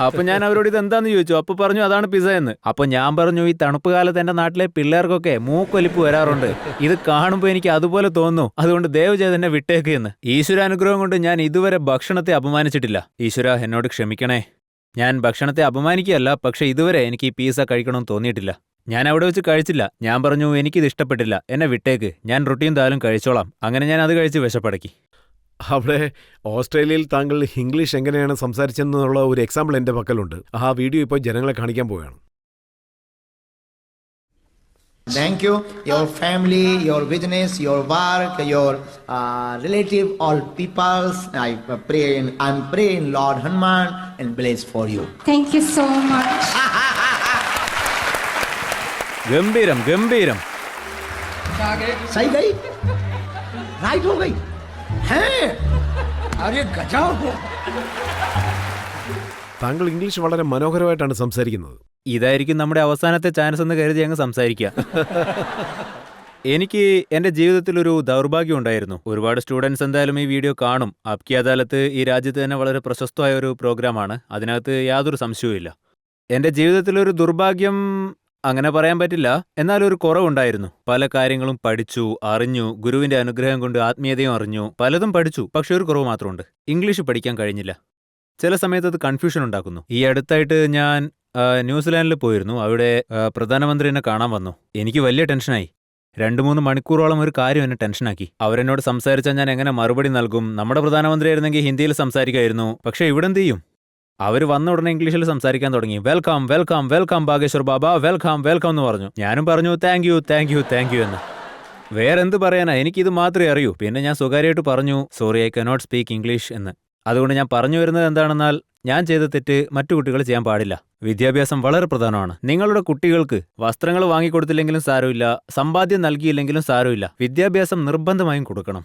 അപ്പൊ ഞാൻ അവരോട് ഇത് എന്താന്ന് ചോദിച്ചു. അപ്പൊ പറഞ്ഞു അതാണ് പിസ എന്ന്. അപ്പൊ ഞാൻ പറഞ്ഞു, ഈ തണുപ്പ് കാലത്ത് എന്റെ നാട്ടിലെ പിള്ളേർക്കൊക്കെ മൂക്കൊലിപ്പ് വരാറുണ്ട്, ഇത് കാണുമ്പോൾ എനിക്ക് അതുപോലെ തോന്നുന്നു, അതുകൊണ്ട് ദയവ് ചെയ്ത് എന്നെ വിട്ടേക്ക് എന്ന്. ഈശ്വരാനുഗ്രഹം കൊണ്ട് ഞാൻ ഇതുവരെ ഭക്ഷണത്തെ അപമാനിച്ചിട്ടില്ല. ഈശ്വര എന്നോട് ക്ഷമിക്കണേ. ഞാൻ ഭക്ഷണത്തെ അപമാനിക്കുകയല്ല, പക്ഷെ ഇതുവരെ എനിക്ക് ഈ പിസ കഴിക്കണമെന്ന് തോന്നിയിട്ടില്ല. ഞാൻ അവിടെ വെച്ച് കഴിച്ചില്ല. ഞാൻ പറഞ്ഞു എനിക്കിത് ഇഷ്ടപ്പെട്ടില്ല, എന്നെ വിട്ടേക്ക്, ഞാൻ റൊട്ടിയും ദാലും കഴിച്ചോളാം. അങ്ങനെ ഞാൻ അത് കഴിച്ച് വിശപ്പടക്കി. അവിടെ ഓസ്ട്രേലിയയിൽ താങ്കൾ ഇംഗ്ലീഷ് എങ്ങനെയാണ് സംസാരിച്ചെന്നുള്ള ഒരു എക്സാമ്പിൾ എൻ്റെ പക്കലുണ്ട്. ആ വീഡിയോ ഇപ്പോൾ ജനങ്ങളെ കാണിക്കാൻ പോവുകയാണ്. Thank you, your family, your business, your work, your relative, all peoples. I'm praying Lord Hanuman and bless for you. Thank you so much. ഗംഭീരം ഗംഭീരം. सही गई, राइट हो गई हैं? अरे गजब. താങ്കൾ ഇംഗ്ലീഷ് വളരെ മനോഹരമായിട്ടാണ് സംസാരിക്കുന്നത്. ഇതായിരിക്കും നമ്മുടെ അവസാനത്തെ ചാൻസ് എന്ന് കരുതി അങ്ങ് സംസാരിക്കുക. എനിക്ക് എന്റെ ജീവിതത്തിൽ ഒരു ദൗർഭാഗ്യം ഉണ്ടായിരുന്നു. ഒരുപാട് സ്റ്റുഡൻസ് എന്തായാലും ഈ വീഡിയോ കാണും. അബ്കി അദാലത്ത് ഈ രാജ്യത്ത് തന്നെ വളരെ പ്രശസ്തമായ ഒരു പ്രോഗ്രാമാണ്. അതിനകത്ത് യാതൊരു സംശയവുമില്ല. എന്റെ ജീവിതത്തിലൊരു ദുർഭാഗ്യം അങ്ങനെ പറയാൻ പറ്റില്ല, എന്നാലൊരു കുറവുണ്ടായിരുന്നു. പല കാര്യങ്ങളും പഠിച്ചു, അറിഞ്ഞു, ഗുരുവിന്റെ അനുഗ്രഹം കൊണ്ട് ആത്മീയതയും അറിഞ്ഞു, പലതും പഠിച്ചു. പക്ഷെ ഒരു കുറവ് മാത്രമുണ്ട്, ഇംഗ്ലീഷ് പഠിക്കാൻ കഴിഞ്ഞില്ല. ചില സമയത്ത് അത് കൺഫ്യൂഷൻ ഉണ്ടാക്കുന്നു. ഈ അടുത്തായിട്ട് ഞാൻ ന്യൂസിലാൻഡിൽ പോയിരുന്നു. അവിടെ പ്രധാനമന്ത്രി എന്നെ കാണാൻ വന്നു. എനിക്ക് വലിയ ടെൻഷനായി. 2-3 മണിക്കൂറോളം ഒരു കാര്യം എന്നെ ടെൻഷനാക്കി. അവരെന്നോട് സംസാരിച്ചാൽ ഞാൻ എങ്ങനെ മറുപടി നൽകും? നമ്മുടെ പ്രധാനമന്ത്രി ആയിരുന്നെങ്കിൽ ഹിന്ദിയിൽ സംസാരിക്കായിരുന്നു. പക്ഷെ ഇവിടെ എന്ത് ചെയ്യും? അവർ വന്ന ഉടനെ ഇംഗ്ലീഷിൽ സംസാരിക്കാൻ തുടങ്ങി. വെൽക്കം വെൽക്കം വെൽക്കം ബാഗേശ്വർ ബാബ, വെൽക്കം വെൽക്കം എന്ന് പറഞ്ഞു. ഞാനും പറഞ്ഞു thank you thank you thank you എന്ന്. വേറെന്ത് പറയാനാ, എനിക്കിത് മാത്രമേ അറിയൂ. പിന്നെ ഞാൻ സ്വകാര്യമായിട്ട് പറഞ്ഞു sorry I cannot speak English എന്ന്. അതുകൊണ്ട് ഞാൻ പറഞ്ഞു വരുന്നത് എന്താണെന്നാൽ, ഞാൻ ചെയ്ത തെറ്റ് മറ്റു കുട്ടികൾ ചെയ്യാൻ പാടില്ല. വിദ്യാഭ്യാസം വളരെ പ്രധാനമാണ്. നിങ്ങളുടെ കുട്ടികൾക്ക് വസ്ത്രങ്ങൾ വാങ്ങിക്കൊടുത്തില്ലെങ്കിലും സാരമില്ല, സമ്പാദ്യം നൽകിയില്ലെങ്കിലും സാരമില്ല, വിദ്യാഭ്യാസം നിർബന്ധമായും കൊടുക്കണം.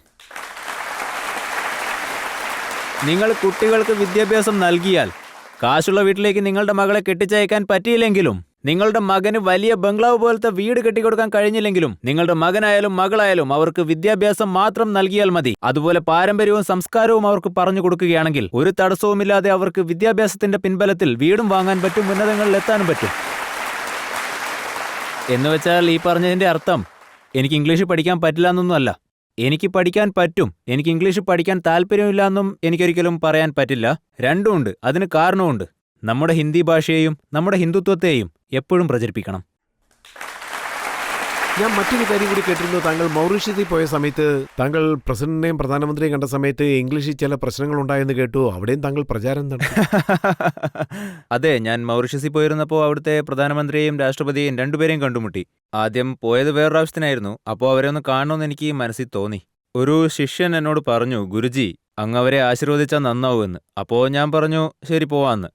നിങ്ങൾ കുട്ടികൾക്ക് വിദ്യാഭ്യാസം നൽകിയാൽ, കാശുള്ള വീട്ടിലേക്ക് നിങ്ങളുടെ മകളെ കെട്ടിച്ചയക്കാൻ പറ്റിയില്ലെങ്കിലും, നിങ്ങളുടെ മകന് വലിയ ബംഗ്ലാവ് പോലത്തെ വീട് കെട്ടിക്കൊടുക്കാൻ കഴിഞ്ഞില്ലെങ്കിലും, നിങ്ങളുടെ മകനായാലും മകളായാലും അവർക്ക് വിദ്യാഭ്യാസം മാത്രം നൽകിയാൽ മതി. അതുപോലെ പാരമ്പര്യവും സംസ്കാരവും അവർക്ക് പറഞ്ഞു കൊടുക്കുകയാണെങ്കിൽ ഒരു തടസ്സവുമില്ലാതെ അവർക്ക് വിദ്യാഭ്യാസത്തിന്റെ പിൻബലത്തിൽ വീടും വാങ്ങാൻ പറ്റും, ഉന്നതങ്ങളിൽ എത്താനും പറ്റും. എന്നുവെച്ചാൽ ഈ പറഞ്ഞതിന്റെ അർത്ഥം എനിക്ക് ഇംഗ്ലീഷ് പഠിക്കാൻ പറ്റില്ല എന്നൊന്നും അല്ല. എനിക്ക് പഠിക്കാൻ പറ്റും. എനിക്ക് ഇംഗ്ലീഷ് പഠിക്കാൻ താല്പര്യമില്ല എന്നും എനിക്കൊരിക്കലും പറയാൻ പറ്റില്ല. രണ്ടുമുണ്ട്. അതിന് കാരണമുണ്ട്. നമ്മുടെ ഹിന്ദി ഭാഷയെയും നമ്മുടെ ഹിന്ദുത്വത്തെയും എപ്പോഴും പ്രചരിപ്പിക്കണം. ഞാൻ മറ്റൊരു കാര്യം കൂടി കേട്ടിരുന്നു. താങ്കൾ മൗറീഷ്യത്തിൽ പോയ സമയത്ത് താങ്കൾ പ്രസിഡന്റിനെയും പ്രധാനമന്ത്രിയെയും കണ്ട സമയത്ത് ഇംഗ്ലീഷിൽ ചില പ്രശ്നങ്ങൾ ഉണ്ടായെന്ന് കേട്ടു. അവിടെയും താങ്കൾ പ്രചാരം നടത്തി. അതെ, ഞാൻ മൗറീഷ്യസിൽ പോയിരുന്നപ്പോൾ അവിടുത്തെ പ്രധാനമന്ത്രിയെയും രാഷ്ട്രപതിയെയും രണ്ടുപേരെയും കണ്ടുമുട്ടി. ആദ്യം പോയത് വേറൊരാവശ്യത്തിനായിരുന്നു. അപ്പോൾ അവരെ ഒന്ന് കാണണമെന്ന് എനിക്ക് മനസ്സിൽ തോന്നി. ഒരു ശിഷ്യൻ എന്നോട് പറഞ്ഞു, ഗുരുജി അങ്ങ് അവരെ ആശീർവദിച്ചാൽ നന്നാവുമെന്ന്. അപ്പോൾ ഞാൻ പറഞ്ഞു ശരി പോവാന്ന്.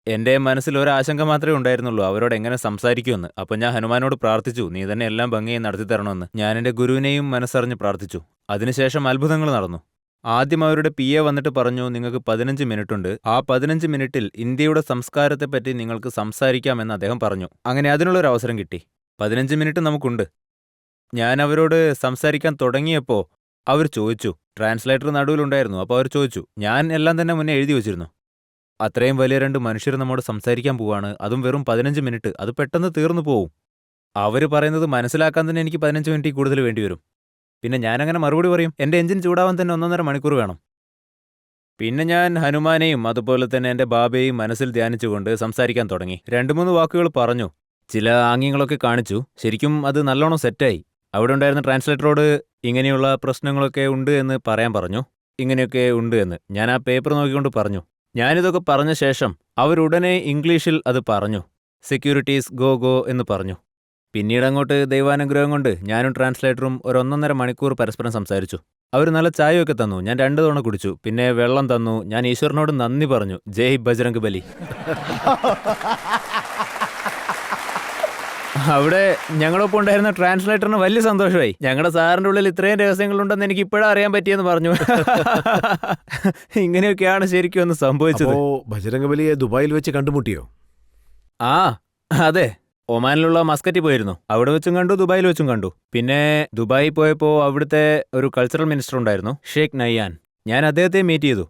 എന്റെ മനസ്സിൽ ഒരാശങ്ക മാത്രമേ ഉണ്ടായിരുന്നുള്ളൂ, അവരോട് എങ്ങനെ സംസാരിക്കുമെന്ന്. അപ്പോൾ ഞാൻ ഹനുമാനോട് പ്രാർത്ഥിച്ചു, നീ തന്നെ എല്ലാം ഭംഗിയായി നടത്തി തരണമെന്ന്. ഞാൻ എൻ്റെ ഗുരുവിനെയും മനസ്സറിഞ്ഞ് പ്രാർത്ഥിച്ചു. അതിനുശേഷം അത്ഭുതങ്ങൾ നടന്നു. ആദ്യം അവരുടെ PA വന്നിട്ട് പറഞ്ഞു, നിങ്ങൾക്ക് 15 മിനിറ്റ് ഉണ്ട്. ആ 15 മിനിറ്റിൽ ഇന്ത്യയുടെ സംസ്കാരത്തെപ്പറ്റി നിങ്ങൾക്ക് സംസാരിക്കാമെന്ന് അദ്ദേഹം പറഞ്ഞു. അങ്ങനെ അതിനുള്ളൊരു അവസരം കിട്ടി. 15 മിനിറ്റ് നമുക്കുണ്ട്. ഞാൻ അവരോട് സംസാരിക്കാൻ തുടങ്ങിയപ്പോൾ അവർ ചോദിച്ചു, ട്രാൻസ്ലേറ്റർ നടുവിലുണ്ടായിരുന്നു. അപ്പോൾ അവർ ചോദിച്ചു, ഞാൻ എല്ലാം തന്നെ മുന്നേ എഴുതി വച്ചിരുന്നു. അത്രയും വലിയ 2 മനുഷ്യർ നമ്മോട് സംസാരിക്കാൻ പോവാണ്, അതും വെറും 15 മിനിറ്റ്. അത് പെട്ടെന്ന് തീർന്നു പോവും. അവർ പറയുന്നത് മനസ്സിലാക്കാൻ തന്നെ എനിക്ക് 15 മിനിറ്റ് കൂടുതൽ വേണ്ടിവരും. പിന്നെ ഞാനങ്ങനെ മറുപടി പറയും? എൻ്റെ എഞ്ചിൻ ചൂടാവാൻ തന്നെ 1.5 മണിക്കൂർ വേണം. പിന്നെ ഞാൻ ഹനുമാനെയും അതുപോലെ തന്നെ എൻ്റെ ബാബയെയും മനസ്സിൽ ധ്യാനിച്ചുകൊണ്ട് സംസാരിക്കാൻ തുടങ്ങി. 2-3 വാക്കുകൾ പറഞ്ഞു, ചില ആംഗ്യങ്ങളൊക്കെ കാണിച്ചു. ശരിക്കും അത് നല്ലോണം സെറ്റായി. അവിടെ ഉണ്ടായിരുന്ന ട്രാൻസ്ലേറ്ററോട് ഇങ്ങനെയുള്ള പ്രശ്നങ്ങളൊക്കെ ഉണ്ട് എന്ന് പറയാൻ പറഞ്ഞു. ഇങ്ങനെയൊക്കെ ഉണ്ട് എന്ന് ഞാൻ ആ പേപ്പർ നോക്കിക്കൊണ്ട് പറഞ്ഞു. ഞാനിതൊക്കെ പറഞ്ഞ ശേഷം അവരുടനെ ഇംഗ്ലീഷിൽ അത് പറഞ്ഞു. സെക്യൂരിറ്റീസ് ഗോ ഗോ എന്ന് പറഞ്ഞു. പിന്നീട് അങ്ങോട്ട് ദൈവാനുഗ്രഹം കൊണ്ട് ഞാനും ട്രാൻസ്ലേറ്ററും 1.5 മണിക്കൂർ പരസ്പരം സംസാരിച്ചു. അവർ നല്ല ചായയൊക്കെ തന്നു. ഞാൻ 2 തവണ കുടിച്ചു. പിന്നെ വെള്ളം തന്നു. ഞാൻ ഈശ്വരനോട് നന്ദി പറഞ്ഞു. ജയ് ബജ്രംഗ് ബലി. അവിടെ ഞങ്ങളൊപ്പം ഉണ്ടായിരുന്ന ട്രാൻസ്ലേറ്ററിന് വലിയ സന്തോഷമായി. ഞങ്ങളുടെ സാറിന്റെ ഉള്ളിൽ ഇത്രയും രഹസ്യങ്ങളുണ്ടെന്ന് എനിക്ക് ഇപ്പോഴാ അറിയാൻ പറ്റിയെന്ന് പറഞ്ഞു. ഇങ്ങനെയൊക്കെയാണ് ശരിക്കും ഒന്ന് സംഭവിച്ചത്. അപ്പോ ബജരംഗബലിയെ ദുബായിൽ വെച്ച് കണ്ടുമുട്ടിയോ? ആ അതെ, ഒമാനിലുള്ള മസ്കറ്റിൽ പോയിരുന്നു. അവിടെ വെച്ചും കണ്ടു, ദുബായിൽ വെച്ചും കണ്ടു. പിന്നെ ദുബായിൽ പോയപ്പോൾ അവിടുത്തെ ഒരു കൾച്ചറൽ മിനിസ്റ്റർ ഉണ്ടായിരുന്നു, ഷേഖ് നയ്യാൻ. ഞാൻ അദ്ദേഹത്തെ മീറ്റ് ചെയ്തു.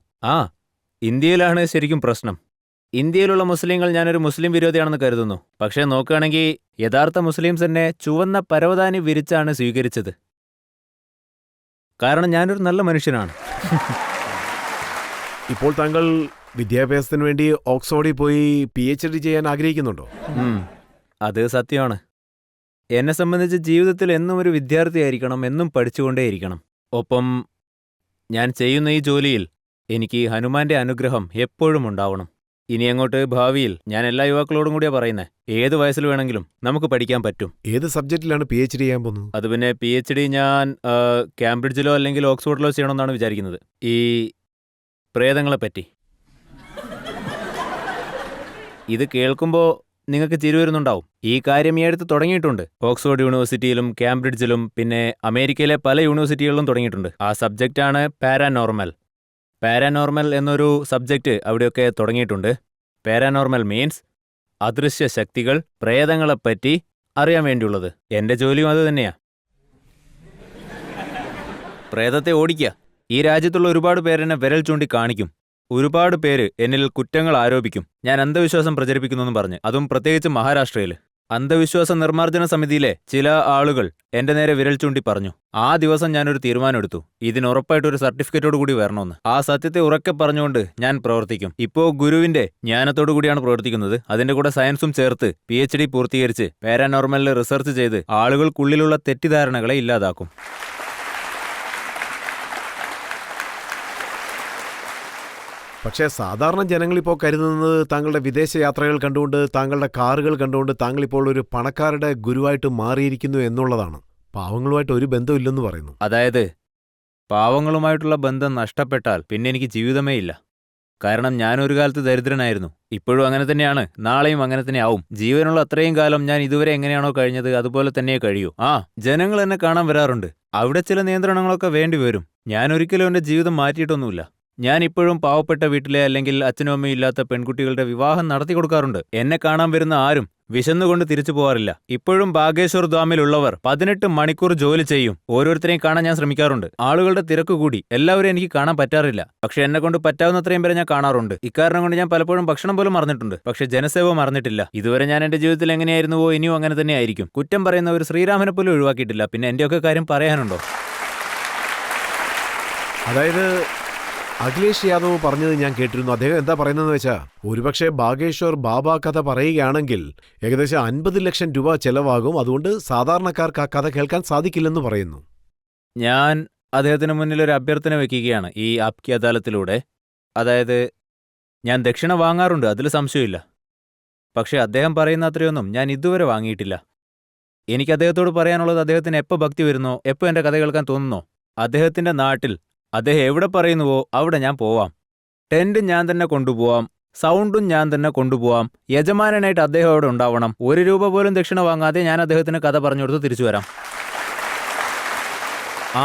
ഇന്ത്യയിലാണ് ശരിക്കും പ്രശ്നം. ഇന്ത്യയിലുള്ള മുസ്ലിങ്ങൾ ഞാനൊരു മുസ്ലിം വിരോധിയാണെന്ന് കരുതുന്നു. പക്ഷേ നോക്കുകയാണെങ്കിൽ യഥാർത്ഥ മുസ്ലിംസ് എന്നെ ചുവന്ന പരവതാനി വിരിച്ചാണ് സ്വീകരിച്ചത്. കാരണം ഞാനൊരു നല്ല മനുഷ്യനാണ്. ഇപ്പോൾ താങ്കൾ വിദ്യാഭ്യാസത്തിന് വേണ്ടി ഓക്സ്ഫോർഡിൽ പോയി PhD ചെയ്യാൻ ആഗ്രഹിക്കുന്നുണ്ടോ? അത് സത്യമാണ്. എന്നെ സംബന്ധിച്ച് ജീവിതത്തിൽ എന്നും ഒരു വിദ്യാർത്ഥിയായിരിക്കണം, എന്നും പഠിച്ചുകൊണ്ടേയിരിക്കണം. ഒപ്പം ഞാൻ ചെയ്യുന്ന ഈ ജോലിയിൽ എനിക്ക് ഹനുമാന്റെ അനുഗ്രഹം എപ്പോഴും ഉണ്ടാവണം. ഇനി അങ്ങോട്ട് ഭാവിയിൽ ഞാൻ എല്ലാ യുവാക്കളോടും കൂടിയാ പറയുന്നത്, ഏത് വയസ്സിൽ വേണമെങ്കിലും നമുക്ക് പഠിക്കാൻ പറ്റും. ഏത് സബ്ജക്റ്റിലാണ് PhD ചെയ്യാൻ പോകുന്നത്? അത് പിന്നെ PhD ഞാൻ കാംബ്രിഡ്ജിലോ അല്ലെങ്കിൽ ഓക്സ്ഫോർഡിലോ ചെയ്യണമെന്നാണ് വിചാരിക്കുന്നത്. ഈ പ്രേതങ്ങളെപ്പറ്റി. ഇത് കേൾക്കുമ്പോൾ നിങ്ങൾക്ക് ചിരി വരുന്നുണ്ടാവും. ഈ കാര്യം ഈ അടുത്ത് തുടങ്ങിയിട്ടുണ്ട്. ഓക്സ്ഫോർഡ് യൂണിവേഴ്സിറ്റിയിലും കാംബ്രിഡ്ജിലും പിന്നെ അമേരിക്കയിലെ പല യൂണിവേഴ്സിറ്റികളിലും തുടങ്ങിയിട്ടുണ്ട്. ആ സബ്ജക്റ്റാണ് പാരാനോർമൽ. പാരാനോർമൽ എന്നൊരു സബ്ജക്റ്റ് അവിടെയൊക്കെ തുടങ്ങിയിട്ടുണ്ട്. പാരാനോർമൽ മീൻസ് അദൃശ്യ ശക്തികൾ, പ്രേതങ്ങളെപ്പറ്റി അറിയാൻ വേണ്ടിയുള്ളത്. എന്റെ ജോലിയും അത് തന്നെയാ. പ്രേതത്തെ ഓടിക്കുക. ഈ രാജ്യത്തുള്ള ഒരുപാട് പേരെന്നെ വിരൽ ചൂണ്ടി കാണിക്കും. ഒരുപാട് പേര് എന്നിൽ കുറ്റങ്ങൾ ആരോപിക്കും. ഞാൻ അന്ധവിശ്വാസം പ്രചരിപ്പിക്കുന്നെന്നും പറഞ്ഞ്, അതും പ്രത്യേകിച്ച് മഹാരാഷ്ട്രയിൽ. അന്ധവിശ്വാസ നിർമ്മാർജ്ജന സമിതിയിലെ ചില ആളുകൾ എന്റെ നേരെ വിരൽ ചൂണ്ടി പറഞ്ഞു. ആ ദിവസം ഞാനൊരു തീരുമാനമെടുത്തു, ഇതിനുറപ്പായിട്ടൊരു സർട്ടിഫിക്കറ്റോട് കൂടി വരണമെന്ന്. ആ സത്യത്തെ ഉറക്കെ പറഞ്ഞുകൊണ്ട് ഞാൻ പ്രവർത്തിക്കും. ഇപ്പോ ഗുരുവിന്റെ ജ്ഞാനത്തോടു കൂടിയാണ് പ്രവർത്തിക്കുന്നത്. അതിന്റെ കൂടെ സയൻസും ചേർത്ത് PhD പൂർത്തീകരിച്ച് പാരാനോർമലിൽ റിസർച്ച് ചെയ്ത് ആളുകൾക്കുള്ളിലുള്ള തെറ്റിദ്ധാരണകളെ ഇല്ലാതാക്കും. പക്ഷേ സാധാരണ ജനങ്ങളിപ്പോൾ കരുതുന്നത് താങ്കളുടെ വിദേശ യാത്രകൾ കണ്ടുകൊണ്ട്, താങ്കളുടെ കാറുകൾ കണ്ടുകൊണ്ട് താങ്കളിപ്പോൾ ഒരു പണക്കാരുടെ ഗുരുവായിട്ട് മാറിയിരിക്കുന്നു എന്നുള്ളതാണ്. പാവങ്ങളുമായിട്ട് ഒരു ബന്ധമില്ലെന്ന് പറയുന്നു. അതായത് പാവങ്ങളുമായിട്ടുള്ള ബന്ധം നഷ്ടപ്പെട്ടാൽ പിന്നെ എനിക്ക് ജീവിതമേ ഇല്ല. കാരണം ഞാനൊരു കാലത്ത് ദരിദ്രനായിരുന്നു. ഇപ്പോഴും അങ്ങനെ തന്നെയാണ്, നാളെയും അങ്ങനെ തന്നെ ആവും. ജീവനുള്ള അത്രയും കാലം ഞാൻ ഇതുവരെ എങ്ങനെയാണോ കഴിഞ്ഞത് അതുപോലെ തന്നെ കഴിയൂ. ജനങ്ങൾ എന്നെ കാണാൻ വരാറുണ്ട്. അവിടെ ചില നിയന്ത്രണങ്ങളൊക്കെ വേണ്ടി വരും. ഞാനൊരിക്കലും എൻ്റെ ജീവിതം മാറ്റിയിട്ടൊന്നുമില്ല. ഞാൻ ഇപ്പോഴും പാവപ്പെട്ട വീട്ടിലെ അല്ലെങ്കിൽ അച്ഛനും അമ്മയും ഇല്ലാത്ത പെൺകുട്ടികളുടെ വിവാഹം നടത്തി കൊടുക്കാറുണ്ട്. എന്നെ കാണാൻ വരുന്ന ആരും വിശന്നുകൊണ്ട് തിരിച്ചു പോകാറില്ല. ഇപ്പോഴും ബാഗേശ്വർ ധാമിലുള്ളവർ 18 മണിക്കൂർ ജോലി ചെയ്യും. ഓരോരുത്തരെയും കാണാൻ ഞാൻ ശ്രമിക്കാറുണ്ട്. ആളുകളുടെ തിരക്ക് കൂടി എല്ലാവരെയും എനിക്ക് കാണാൻ പറ്റാറില്ല. പക്ഷെ എന്നെ കൊണ്ട് പറ്റാവുന്നത്രയും പേരെ ഞാൻ കാണാറുണ്ട്. ഇക്കാരണം കൊണ്ട് ഞാൻ പലപ്പോഴും ഭക്ഷണം പോലും മറന്നിട്ടുണ്ട്. പക്ഷെ ജനസേവ മറന്നിട്ടില്ല. ഇതുവരെ ഞാൻ എന്റെ ജീവിതത്തിൽ എങ്ങനെയായിരുന്നുവോ ഇനിയും അങ്ങനെ തന്നെ ആയിരിക്കും. കുറ്റം പറയുന്നവർ ശ്രീരാമനെ പോലും ഒഴിവാക്കിയിട്ടില്ല. പിന്നെ എന്റെയൊക്കെ കാര്യം പറയാനുണ്ടോ? അതായത് അഖിലേഷ് യാദവ് പറഞ്ഞത് ഞാൻ കേട്ടിരുന്നു. അദ്ദേഹം എന്താ പറയുന്നതെന്ന് വെച്ചാൽ, ഒരുപക്ഷെ ബാഗേശ്വർ ബാബ കഥ പറയുകയാണെങ്കിൽ ഏകദേശം 50 ലക്ഷം രൂപ ചെലവാകും. അതുകൊണ്ട് സാധാരണക്കാർക്ക് ആ കഥ കേൾക്കാൻ സാധിക്കില്ലെന്ന് പറയുന്നു. ഞാൻ അദ്ദേഹത്തിന് മുന്നിൽ ഒരു അഭ്യർത്ഥന വെക്കുകയാണ് ഈ ആപ്കി അദാലത്തിലൂടെ. അതായത് ഞാൻ ദക്ഷിണ വാങ്ങാറുണ്ട്, അതിൽ സംശയമില്ല. പക്ഷെ അദ്ദേഹം പറയുന്ന അത്രയൊന്നും ഞാൻ ഇതുവരെ വാങ്ങിയിട്ടില്ല. എനിക്ക് അദ്ദേഹത്തോട് പറയാനുള്ളത്, അദ്ദേഹത്തിന് എപ്പോൾ ഭക്തി വരുന്നോ, എപ്പോൾ എൻ്റെ കഥ കേൾക്കാൻ തോന്നുന്നോ, അദ്ദേഹത്തിൻ്റെ നാട്ടിൽ അദ്ദേഹം എവിടെ പറയുന്നുവോ അവിടെ ഞാൻ പോവാം. ടെന്റ് ഞാൻ തന്നെ കൊണ്ടുപോവാം, സൗണ്ടും ഞാൻ തന്നെ കൊണ്ടുപോവാം. യജമാനനായിട്ട് അദ്ദേഹം അവിടെ ഉണ്ടാവണം. 1 രൂപ പോലും ദക്ഷിണ വാങ്ങാതെ ഞാൻ അദ്ദേഹത്തിന് കഥ പറഞ്ഞു കൊടുത്ത് തിരിച്ചു വരാം.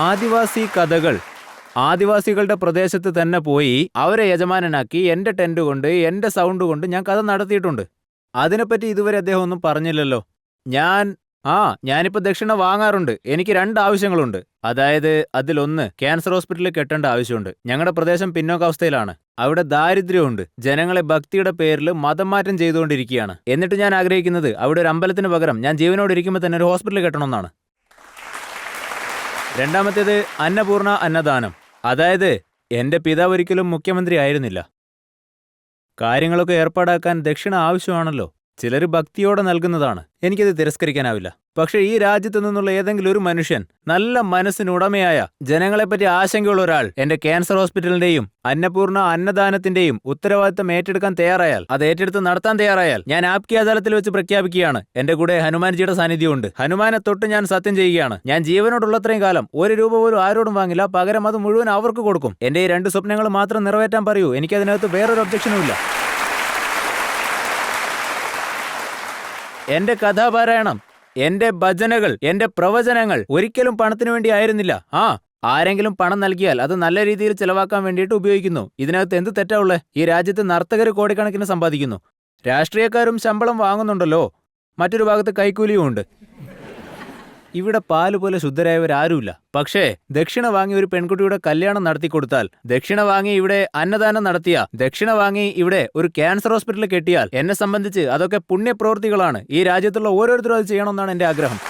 ആദിവാസി കഥകൾ ആദിവാസികളുടെ പ്രദേശത്ത് തന്നെ പോയി അവരെ യജമാനനാക്കി എൻ്റെ ടെന്റ് കൊണ്ട്, എൻ്റെ സൗണ്ട് കൊണ്ട് ഞാൻ കഥ നടത്തിയിട്ടുണ്ട്. അതിനെപ്പറ്റി ഇതുവരെ അദ്ദേഹം ഒന്നും പറഞ്ഞില്ലല്ലോ. ഞാനിപ്പോൾ ദക്ഷിണ വാങ്ങാറുണ്ട്. എനിക്ക് 2 ആവശ്യങ്ങളുണ്ട്. അതായത് അതിലൊന്ന്, ക്യാൻസർ ഹോസ്പിറ്റലിൽ കെട്ടേണ്ട ആവശ്യമുണ്ട്. ഞങ്ങളുടെ പ്രദേശം പിന്നോക്കാവസ്ഥയിലാണ്. അവിടെ ദാരിദ്ര്യമുണ്ട്. ജനങ്ങളെ ഭക്തിയുടെ പേരിൽ മതം മാറ്റം ചെയ്തുകൊണ്ടിരിക്കുകയാണ്. എന്നിട്ട് ഞാൻ ആഗ്രഹിക്കുന്നത് അവിടെ ഒരു അമ്പലത്തിന് പകരം ഞാൻ ജീവനോട് ഇരിക്കുമ്പോൾ തന്നെ ഒരു ഹോസ്പിറ്റൽ കെട്ടണമെന്നാണ്. രണ്ടാമത്തേത് അന്നപൂർണ അന്നദാനം. അതായത് എന്റെ പിതാവ് ഒരിക്കലും മുഖ്യമന്ത്രി ആയിരുന്നില്ല. കാര്യങ്ങളൊക്കെ ഏർപ്പാടാക്കാൻ ദക്ഷിണ ആവശ്യമാണല്ലോ. ചിലർ ഭക്തിയോടെ നൽകുന്നതാണ്. എനിക്കത് തിരസ്കരിക്കാനാവില്ല. പക്ഷെ ഈ രാജ്യത്തു നിന്നുള്ള ഏതെങ്കിലും ഒരു മനുഷ്യൻ, നല്ല മനസ്സിനുടമയായ, ജനങ്ങളെപ്പറ്റി ആശങ്കയുള്ള ഒരാൾ എന്റെ ക്യാൻസർ ഹോസ്പിറ്റലിന്റെയും അന്നപൂർണ അന്നദാനത്തിന്റെയും ഉത്തരവാദിത്തം ഏറ്റെടുക്കാൻ തയ്യാറായാൽ, അത് ഏറ്റെടുത്ത് നടത്താൻ തയ്യാറായാൽ, ഞാൻ ആപ്കി അദാലത്തിൽ വെച്ച് പ്രഖ്യാപിക്കുകയാണ്, എന്റെ കൂടെ ഹനുമാൻജിയുടെ സാന്നിധ്യമുണ്ട്. ഹനുമാനെ തൊട്ട് ഞാൻ സത്യം ചെയ്യുകയാണ്, ഞാൻ ജീവനോടുള്ളത്രയും കാലം 1 രൂപ പോലും ആരോടും വാങ്ങില്ല. പകരം അത് മുഴുവൻ അവർക്ക് കൊടുക്കും. എന്റെ ഈ 2 സ്വപ്നങ്ങൾ മാത്രം നിറവേറ്റാൻ പറയൂ. എനിക്കതിനകത്ത് വേറൊരു ഒബ്ജക്ഷനും ഇല്ല. എന്റെ കഥാപാരായണം, എന്റെ ഭജനകൾ, എന്റെ പ്രവചനങ്ങൾ ഒരിക്കലും പണത്തിനു വേണ്ടി ആയിരുന്നില്ല. ആരെങ്കിലും പണം നൽകിയാൽ അത് നല്ല രീതിയിൽ ചെലവാക്കാൻ വേണ്ടിയിട്ട് ഉപയോഗിക്കുന്നു. ഇതിനകത്ത് എന്ത് തെറ്റാ ഉള്ളേ? ഈ രാജ്യത്ത് നർത്തകർ കോടിക്കണക്കിന് സമ്പാദിക്കുന്നു. രാഷ്ട്രീയക്കാരും ശമ്പളം വാങ്ങുന്നുണ്ടല്ലോ. മറ്റൊരു ഭാഗത്ത് കൈക്കൂലിയും ഉണ്ട്. ഇവിടെ പാല് പോലെ ശുദ്ധരായവരാരുമില്ല. പക്ഷേ ദക്ഷിണ വാങ്ങി ഒരു പെൺകുട്ടിയുടെ കല്യാണം നടത്തി കൊടുത്താൽ, ദക്ഷിണ വാങ്ങി ഇവിടെ അന്നദാനം നടത്തിയ, ദക്ഷിണ വാങ്ങി ഇവിടെ ഒരു ക്യാൻസർ ഹോസ്പിറ്റൽ കെട്ടിയാൽ, എന്നെ സംബന്ധിച്ച് അതൊക്കെ പുണ്യപ്രവൃത്തികളാണ്. ഈ രാജ്യത്തുള്ള ഓരോരുത്തരും അത് ചെയ്യണമെന്നാണ് എന്റെ ആഗ്രഹം.